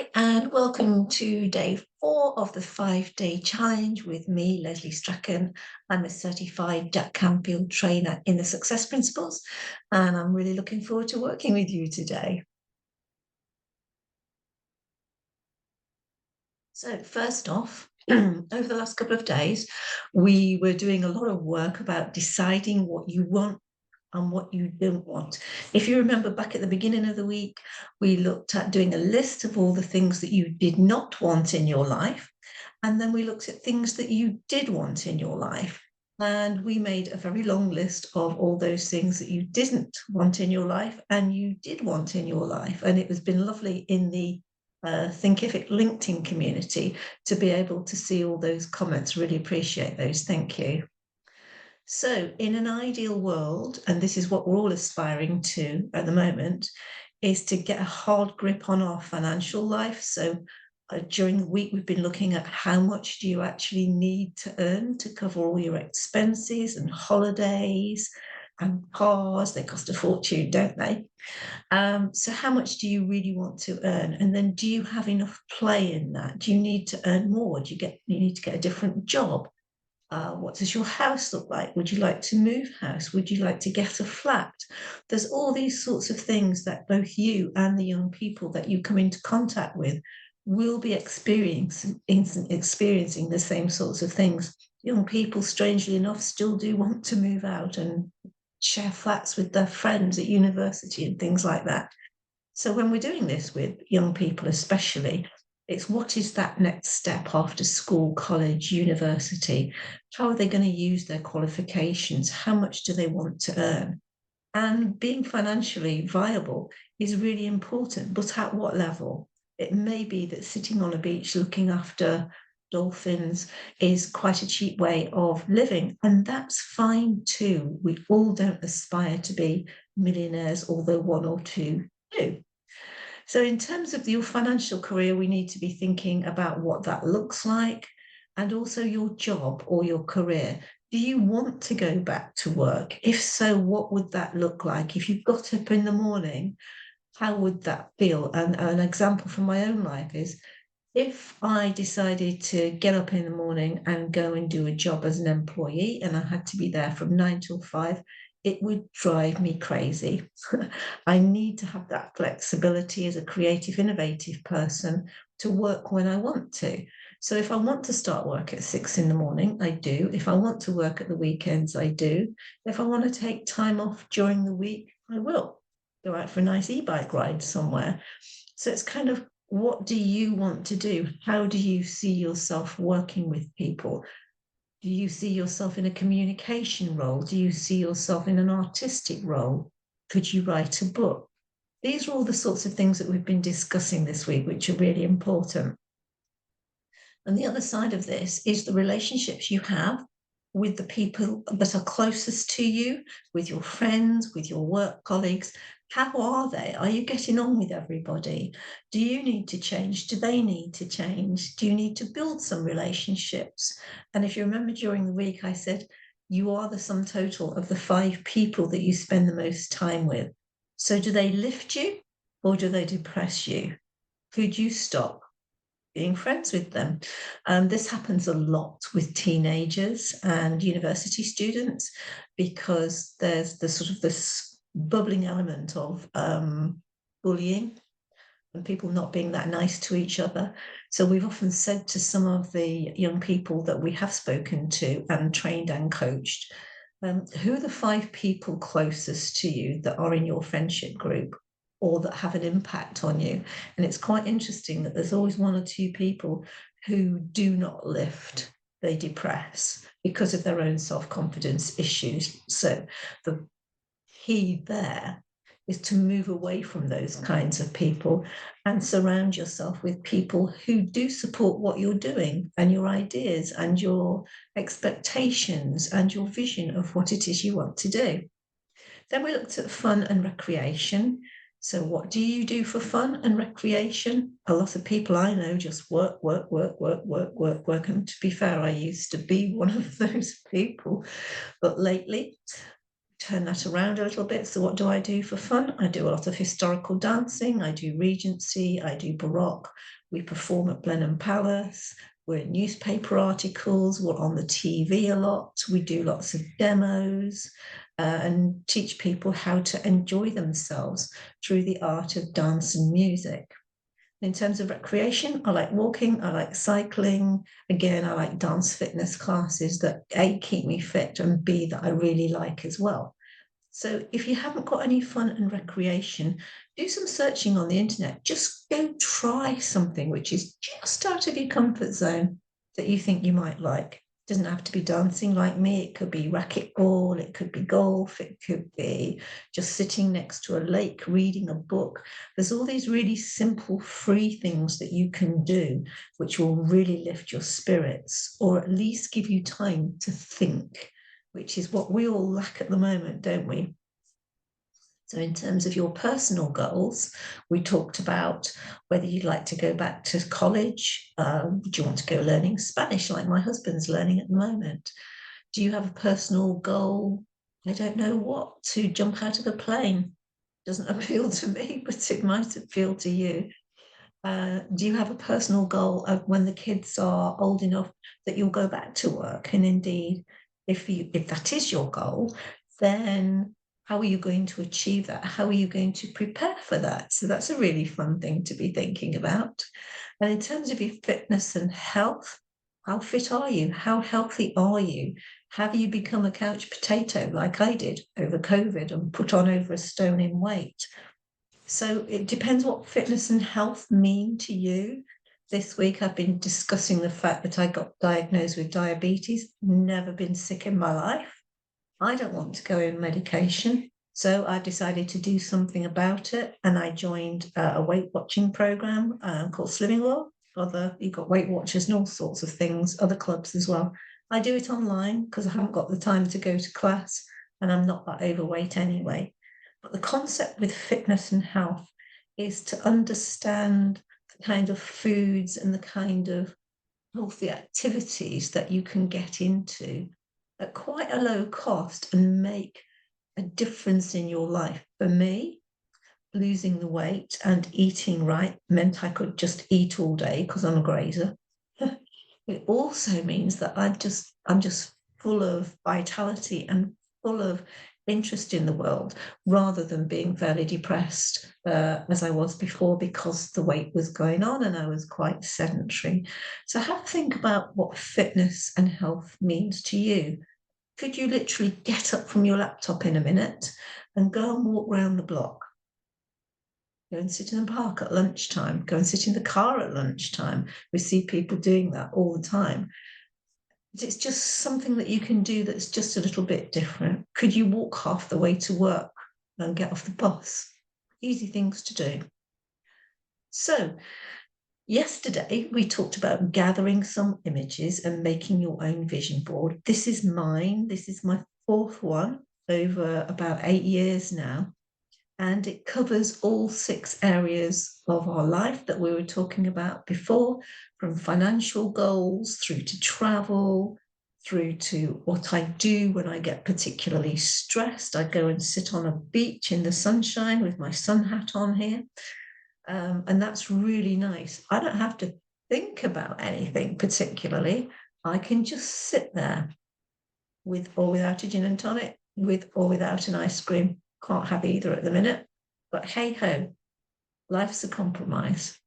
Hi, and welcome to day 4 of the 5-day challenge with me, Leslie Strachan. I'm a certified Jack Canfield trainer in the Success Principles, and I'm really looking forward to working with you today. So, first off, over the last couple of days, we were doing a lot of work about deciding what you want and what you don't want. If you remember back at the beginning of the week, we looked at doing a list of all the things that you did not want in your life. And then we looked at things that you did want in your life. And we made a very long list of all those things that you didn't want in your life and you did want in your life. And it has been lovely in the Thinkific LinkedIn community to be able to see all those comments. Really appreciate those. Thank you. So, in an ideal world, and this is what we're all aspiring to at the moment, is to get a hard grip on our financial life. So, during the week, we've been looking at how much do you actually need to earn to cover all your expenses and holidays and cars. They cost a fortune, don't they? So, how much do you really want to earn? And then, do you have enough play in that? Do you need to earn more? You need to get a different job? What does your house look like? Would you like to move house? Would you like to get a flat? There's all these sorts of things that both you and the young people that you come into contact with will be experiencing the same sorts of things. Young people, strangely enough, still do want to move out and share flats with their friends at university and things like that. So when we're doing this with young people, especially, it's what is that next step after school, college, university? How are they going to use their qualifications? How much do they want to earn? And being financially viable is really important, but at what level? It may be that sitting on a beach looking after dolphins is quite a cheap way of living, and that's fine too. We all don't aspire to be millionaires, although one or two do. So, in terms of your financial career, we need to be thinking about what that looks like and also your job or your career. Do you want to go back to work? If so, what would that look like? If you got up in the morning, how would that feel? And an example from my own life is if I decided to get up in the morning and go and do a job as an employee and I had to be there from 9 till 5, it would drive me crazy. I need to have that flexibility as a creative, innovative person to work when I want to. So if I want to start work at 6 in the morning, I do. If I want to work at the weekends, I do. If I want to take time off during the week, I will go out for a nice e-bike ride somewhere. So it's kind of what do you want to do? How do you see yourself working with people? Do you see yourself in a communication role? Do you see yourself in an artistic role? Could you write a book? These are all the sorts of things that we've been discussing this week, which are really important. And the other side of this is the relationships you have with the people that are closest to you, with your friends, with your work colleagues. How are they? Are you getting on with everybody? Do you need to change? Do they need to change? Do you need to build some relationships? And if you remember during the week, I said, you are the sum total of the 5 people that you spend the most time with. So do they lift you or do they depress you? Could you stop being friends with them? This happens a lot with teenagers and university students because there's the sort of this bubbling element of bullying and people not being that nice to each other. So we've often said to some of the young people that we have spoken to and trained and coached, who are the 5 people closest to you that are in your friendship group or that have an impact on you? And it's quite interesting that there's always 1 or 2 people who do not lift, they depress because of their own self-confidence issues. So the key there is to move away from those kinds of people and surround yourself with people who do support what you're doing and your ideas and your expectations and your vision of what it is you want to do. Then we looked at fun and recreation. So what do you do for fun and recreation? A lot of people I know just work, work, work, work, work, work, work. And to be fair, I used to be one of those people. But lately, turn that around a little bit. So what do I do for fun? I do a lot of historical dancing. I do Regency. I do Baroque. We perform at Blenheim Palace. We're in newspaper articles. We're on the TV a lot. We do lots of demos and teach people how to enjoy themselves through the art of dance and music. In terms of recreation, I like walking, I like cycling. Again, I like dance fitness classes that A, keep me fit, and B, that I really like as well. So if you haven't got any fun and recreation, do some searching on the internet. Just go try something which is just out of your comfort zone that you think you might like. It doesn't have to be dancing like me. It could be racquetball, it could be golf, it could be just sitting next to a lake reading a book. There's all these really simple, free things that you can do which will really lift your spirits, or at least give you time to think, which is what we all lack at the moment, don't we? So in terms of your personal goals, we talked about whether you'd like to go back to college. Do you want to go learning Spanish like my husband's learning at the moment? Do you have a personal goal? I don't know what, to jump out of a plane. Doesn't appeal to me, but it might appeal to you. Do you have a personal goal of when the kids are old enough that you'll go back to work? And indeed, if that is your goal, then how are you going to achieve that? How are you going to prepare for that? So that's a really fun thing to be thinking about. And in terms of your fitness and health, how fit are you? How healthy are you? Have you become a couch potato like I did over COVID and put on over a stone in weight? So it depends what fitness and health mean to you. This week I've been discussing the fact that I got diagnosed with diabetes, never been sick in my life. I don't want to go in medication. So I decided to do something about it, and I joined a weight watching program called Slimming World. You've got Weight Watchers and all sorts of things, other clubs as well. I do it online because I haven't got the time to go to class, and I'm not that overweight anyway. But the concept with fitness and health is to understand the kind of foods and the kind of healthy activities that you can get into at quite a low cost and make a difference in your life. For me, losing the weight and eating right meant I could just eat all day because I'm a grazer. It also means that I'm just full of vitality and full of interest in the world, rather than being fairly depressed as I was before because the weight was going on and I was quite sedentary. So have a think about what fitness and health means to you. Could you literally get up from your laptop in a minute and go and walk around the block? Go and sit in the park at lunchtime. Go and sit in the car at lunchtime. We see people doing that all the time. It's just something that you can do that's just a little bit different. Could you walk half the way to work and get off the bus? Easy things to do. So yesterday we talked about gathering some images and making your own vision board. This is mine. This is my fourth one over about 8 years now. And it covers all 6 areas of our life that we were talking about before, from financial goals through to travel, through to what I do when I get particularly stressed. I go and sit on a beach in the sunshine with my sun hat on here. And that's really nice. I don't have to think about anything particularly. I can just sit there with or without a gin and tonic, with or without an ice cream. Can't have either at the minute, but hey ho, life's a compromise.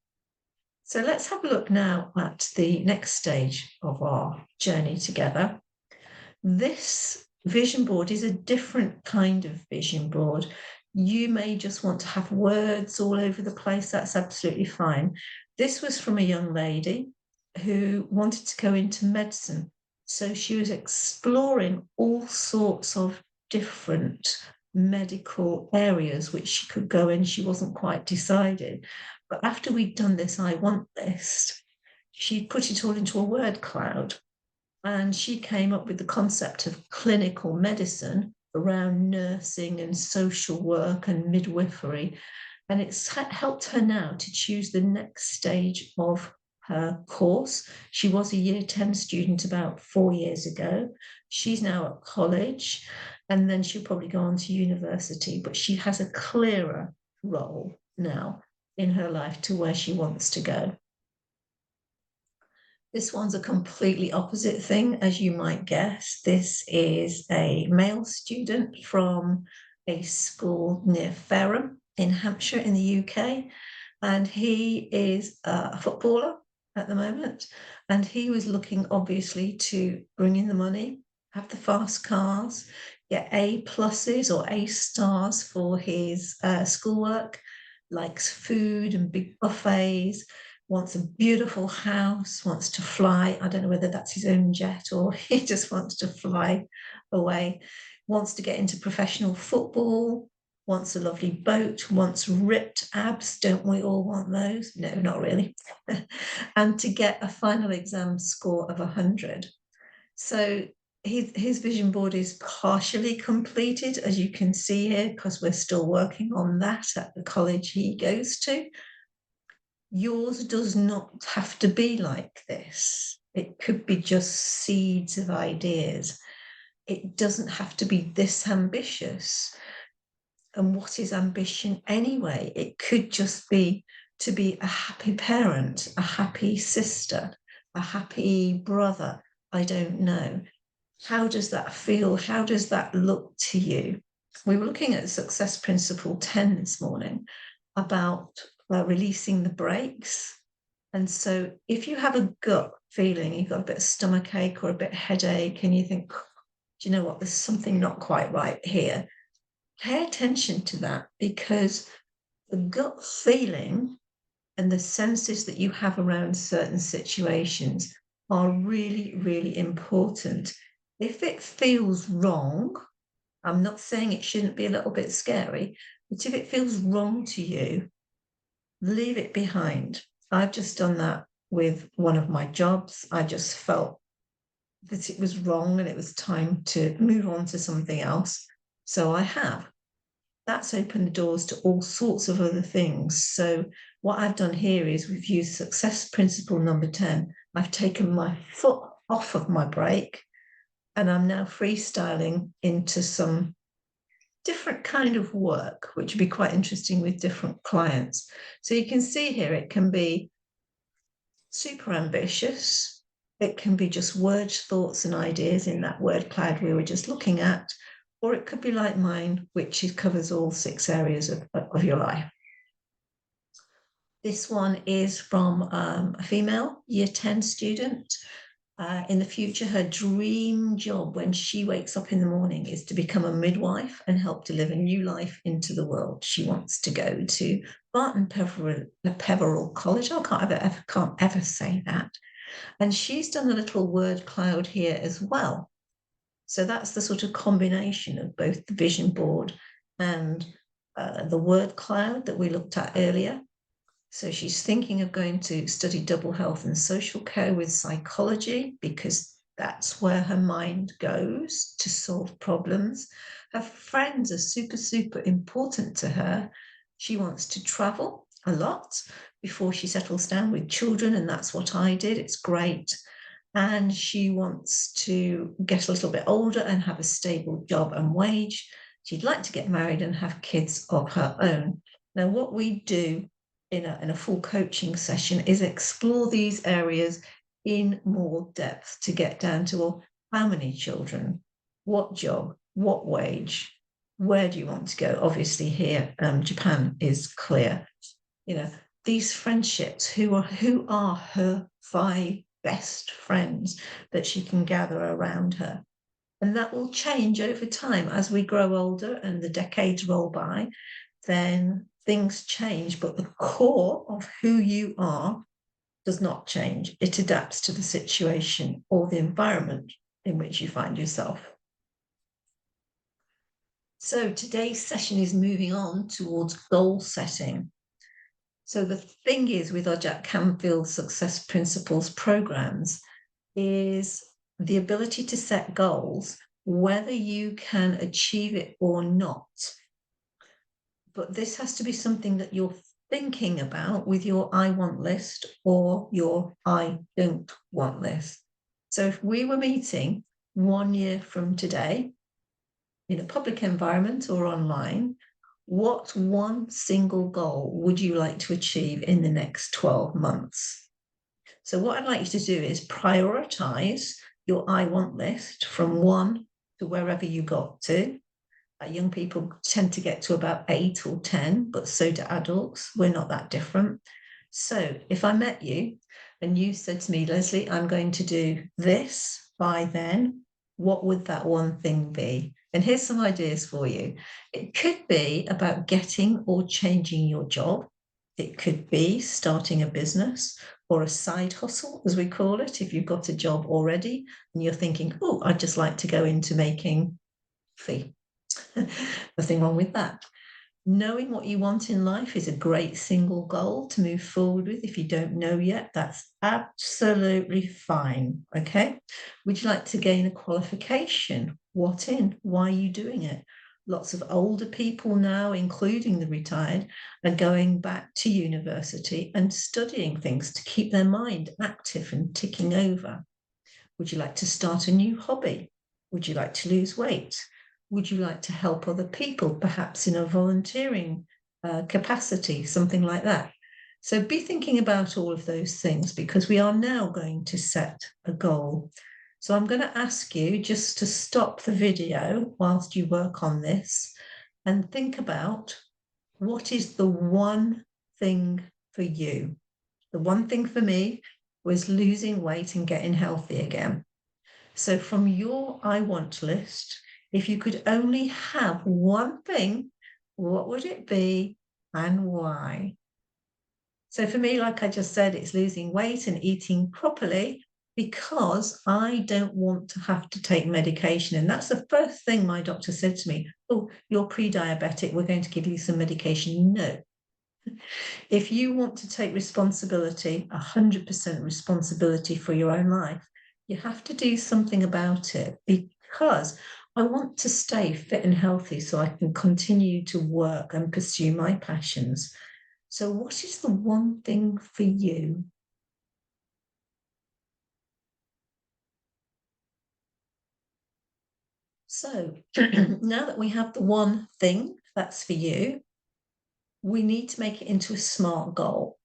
So let's have a look now at the next stage of our journey together. This vision board is a different kind of vision board. You may just want to have words all over the place. That's absolutely fine. This was from a young lady who wanted to go into medicine. So she was exploring all sorts of different medical areas which she could go in. She wasn't quite decided. But after we'd done this I want list, she put it all into a word cloud. And she came up with the concept of clinical medicine around nursing and social work and midwifery. And it's helped her now to choose the next stage of her course. She was a year 10 student about 4 years ago. She's now at college. and then she'll probably go on to university, but she has a clearer role now in her life to where she wants to go. This one's a completely opposite thing, as you might guess. This is a male student from a school near Fareham in Hampshire in the UK, and he is a footballer at the moment, and he was looking obviously to bring in the money, have the fast cars, get A pluses or A stars for his schoolwork, likes food and big buffets, wants a beautiful house, wants to fly. I don't know whether that's his own jet or he just wants to fly away, wants to get into professional football, wants a lovely boat, wants ripped abs. Don't we all want those? No, not really. And to get a final exam score of 100. So his vision board is partially completed, as you can see here, because we're still working on that at the college he goes to. Yours does not have to be like this. It could be just seeds of ideas. It doesn't have to be this ambitious. And what is ambition anyway? It could just be to be a happy parent, a happy sister, a happy brother. I don't know. How does that feel? How does that look to you? We were looking at Success Principle 10 this morning about releasing the brakes. And so if you have a gut feeling, you've got a bit of stomach ache or a bit of headache, and you think, do you know what, there's something not quite right here, pay attention to that, because the gut feeling and the senses that you have around certain situations are really, really important. If it feels wrong, I'm not saying it shouldn't be a little bit scary, but if it feels wrong to you, leave it behind. I've just done that with one of my jobs. I just felt that it was wrong and it was time to move on to something else. So I have. That's opened the doors to all sorts of other things. So what I've done here is we've used success principle number 10. I've taken my foot off of my brake and I'm now freestyling into some different kind of work, which would be quite interesting with different clients. So you can see here, it can be super ambitious. It can be just words, thoughts, and ideas in that word cloud we were just looking at, or it could be like mine, which covers all 6 areas of your life. This one is from a female year 10 student. In the future, her dream job when she wakes up in the morning is to become a midwife and help deliver new life into the world. She wants to go to Barton Peveril College. I can't ever say that. And she's done a little word cloud here as well. So that's the sort of combination of both the vision board and the word cloud that we looked at earlier. So she's thinking of going to study double health and social care with psychology, because that's where her mind goes to solve problems. Her friends are super, super important to her. She wants to travel a lot before she settles down with children, and that's what I did. It's great. And she wants to get a little bit older and have a stable job and wage. She'd like to get married and have kids of her own. Now, what we do in a full coaching session is explore these areas in more depth to get down to, well, how many children, what job, what wage, where do you want to go? Obviously here, Japan is clear. These friendships, who are her 5 best friends that she can gather around her. And that will change over time as we grow older and the decades roll by. Then things change, but the core of who you are does not change. It adapts to the situation or the environment in which you find yourself. So today's session is moving on towards goal setting. So the thing is with our Jack Canfield Success Principles programs is the ability to set goals, whether you can achieve it or not. But this has to be something that you're thinking about with your I want list or your I don't want list. So if we were meeting 1 year from today, in a public environment or online, what one single goal would you like to achieve in the next 12 months? So what I'd like you to do is prioritize your I want list from 1 to wherever you got to. Young people tend to get to about 8 or 10, but so do adults. We're not that different. So if I met you and you said to me, Leslie, I'm going to do this by then, what would that one thing be? And here's some ideas for you. It could be about getting or changing your job. It could be starting a business or a side hustle, as we call it, if you've got a job already and you're thinking, oh, I'd just like to go into making fee. Nothing wrong with that. Knowing what you want in life is a great single goal to move forward with. If you don't know yet, that's absolutely fine. Okay. Would you like to gain a qualification? What in? Why are you doing it? Lots of older people now, including the retired, are going back to university and studying things to keep their mind active and ticking over. Would you like to start a new hobby? Would you like to lose weight? Would you like to help other people, perhaps in a volunteering capacity, something like that? So be thinking about all of those things, because we are now going to set a goal. So I'm going to ask you just to stop the video whilst you work on this and think about, what is the one thing for you? The one thing for me was losing weight and getting healthy again. So from your I want list, if you could only have one thing, what would it be and why? So for me, like I just said, it's losing weight and eating properly, because I don't want to have to take medication. And that's the first thing my doctor said to me. Oh, you're pre-diabetic, we're going to give you some medication. No. If you want to take responsibility, 100% responsibility for your own life, you have to do something about it, because I want to stay fit and healthy so I can continue to work and pursue my passions. So what is the one thing for you? So now that we have the one thing that's for you, we need to make it into a SMART goal.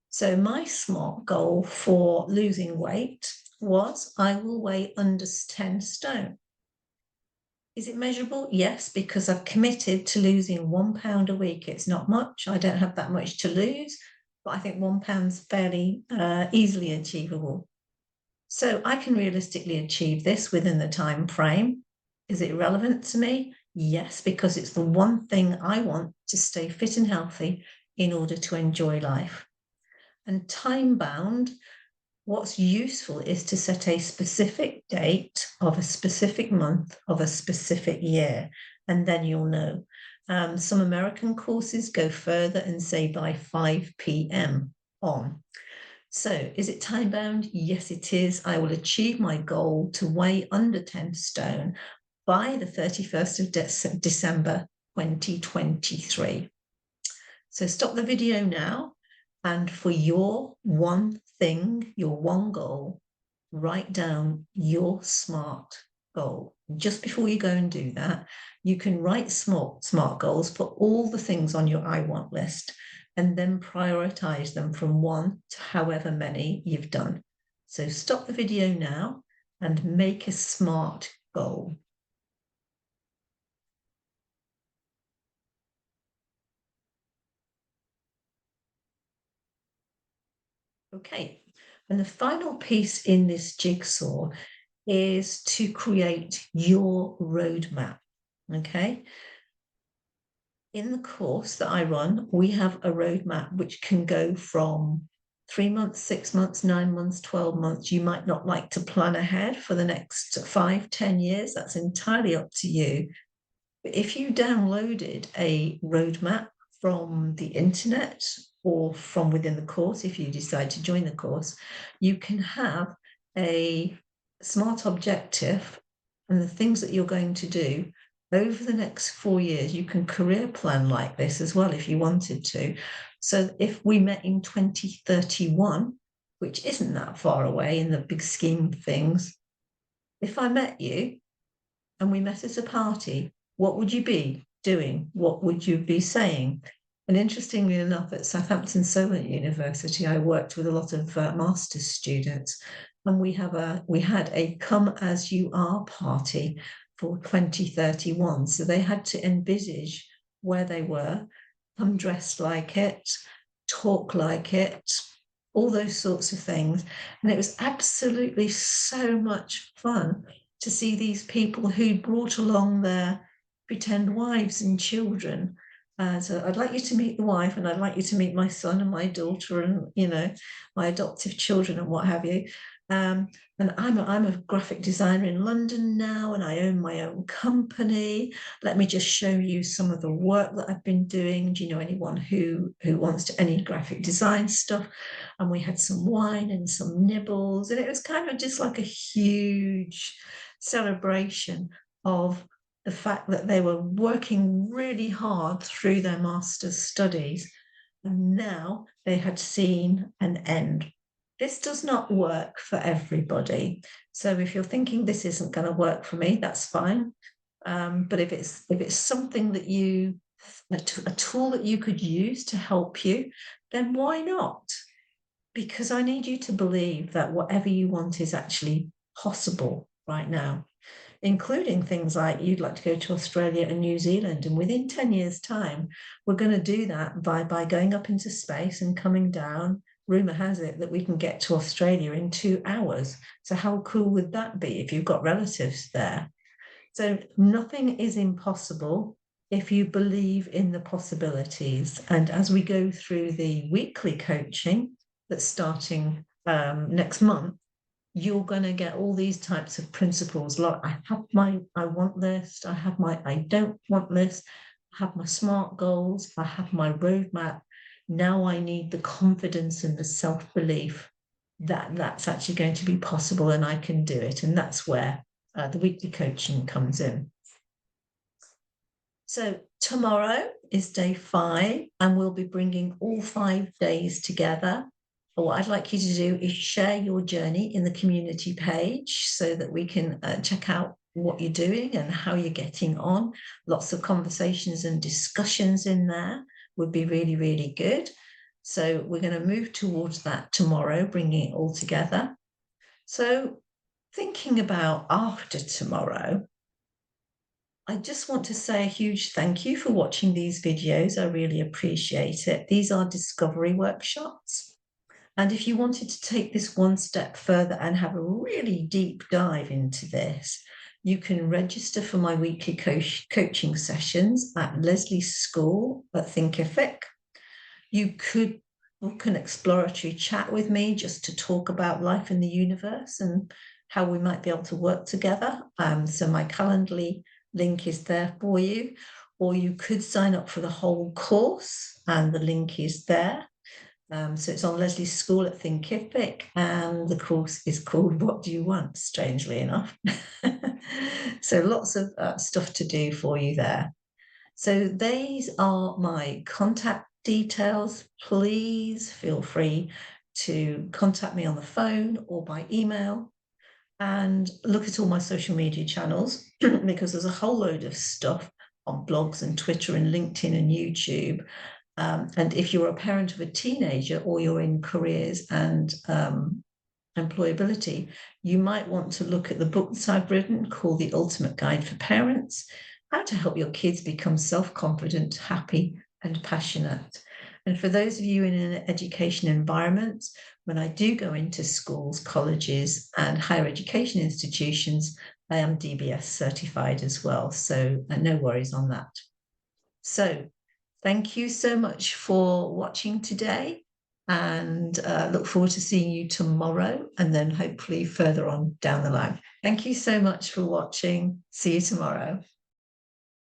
So my SMART goal for losing weight was, I will weigh under 10 stone. Is it measurable? Yes, because I've committed to losing £1 a week. It's not much. I don't have that much to lose, but I think £1's fairly easily achievable. So I can realistically achieve this within the time frame. Is it relevant to me? Yes, because it's the one thing I want to stay fit and healthy in order to enjoy life. And time bound, what's useful is to set a specific date of a specific month of a specific year, and then you'll know. Some American courses go further and say by 5 p.m. on. So is it time bound? Yes, it is. I will achieve my goal to weigh under 10 stone by the 31st of December 2023. So stop the video now, and for your one thing, your one goal, write down your SMART goal. Just before you go and do that, you can write SMART goals for all the things on your I want list, and then prioritize them from 1 to however many you've done. So stop the video now and make a SMART goal. Okay, and the final piece in this jigsaw is to create your roadmap. Okay. In the course that I run, we have a roadmap which can go from 3 months, 6 months, 9 months, 12 months. You might not like to plan ahead for the next 5, 10 years. That's entirely up to you. But if you downloaded a roadmap from the internet or from within the course, if you decide to join the course, you can have a SMART objective and the things that you're going to do over the next 4 years. You can career plan like this as well if you wanted to. So if we met in 2031, which isn't that far away in the big scheme of things, if I met you and we met at a party, what would you be doing? What would you be saying? And interestingly enough, at Southampton Solent University, I worked with a lot of master's students, and we had a come as you are party for 2031. So they had to envisage where they were, come dressed like it, talk like it, all those sorts of things. And it was absolutely so much fun to see these people who brought along their pretend wives and children. So I'd like you to meet the wife, and I'd like you to meet my son and my daughter, and my adoptive children and what have you. And I'm a graphic designer in London now, and I own my own company. Let me just show you some of the work that I've been doing. Do you know anyone who wants to any graphic design stuff? And we had some wine and some nibbles, and it was kind of just like a huge celebration of the fact that they were working really hard through their master's studies, and now they had seen an end. This does not work for everybody. So if you're thinking this isn't going to work for me, that's fine. But if it's something that a tool that you could use to help you, then why not? Because I need you to believe that whatever you want is actually possible right now, including things like you'd like to go to Australia and New Zealand. And within 10 years' time, we're going to do that by going up into space and coming down. Rumour has it that we can get to Australia in 2 hours. So how cool would that be if you've got relatives there? So nothing is impossible if you believe in the possibilities. And as we go through the weekly coaching that's starting next month, you're going to get all these types of principles. Like I have my I want list, I have my I don't want list, I have my SMART goals, I have my roadmap. Now I need the confidence and the self-belief that that's actually going to be possible and I can do it. And that's where the weekly coaching comes in. So tomorrow is day 5, and we'll be bringing all 5 days together. But what I'd like you to do is share your journey in the community page so that we can check out what you're doing and how you're getting on. Lots of conversations and discussions in there would be really, really good. So we're going to move towards that tomorrow, bringing it all together. So thinking about after tomorrow, I just want to say a huge thank you for watching these videos. I really appreciate it. These are discovery workshops. And if you wanted to take this one step further and have a really deep dive into this, you can register for my weekly coaching sessions at Leslie's School at Thinkific. You could book an exploratory chat with me just to talk about life in the universe and how we might be able to work together. So my Calendly link is there for you, or you could sign up for the whole course, and the link is there. So it's on Leslie's School at Thinkific, and the course is called What Do You Want, strangely enough. So lots of stuff to do for you there. So these are my contact details. Please feel free to contact me on the phone or by email, and look at all my social media channels because there's a whole load of stuff on blogs and Twitter and LinkedIn and YouTube. And if you're a parent of a teenager or you're in careers and employability, you might want to look at the book that I've written called The Ultimate Guide for Parents: How to Help Your Kids Become Self-Confident, Happy and Passionate. And for those of you in an education environment, when I do go into schools, colleges and higher education institutions, I am DBS certified as well. So no worries on that. So thank you so much for watching today, and look forward to seeing you tomorrow and then hopefully further on down the line. Thank you so much for watching. See you tomorrow.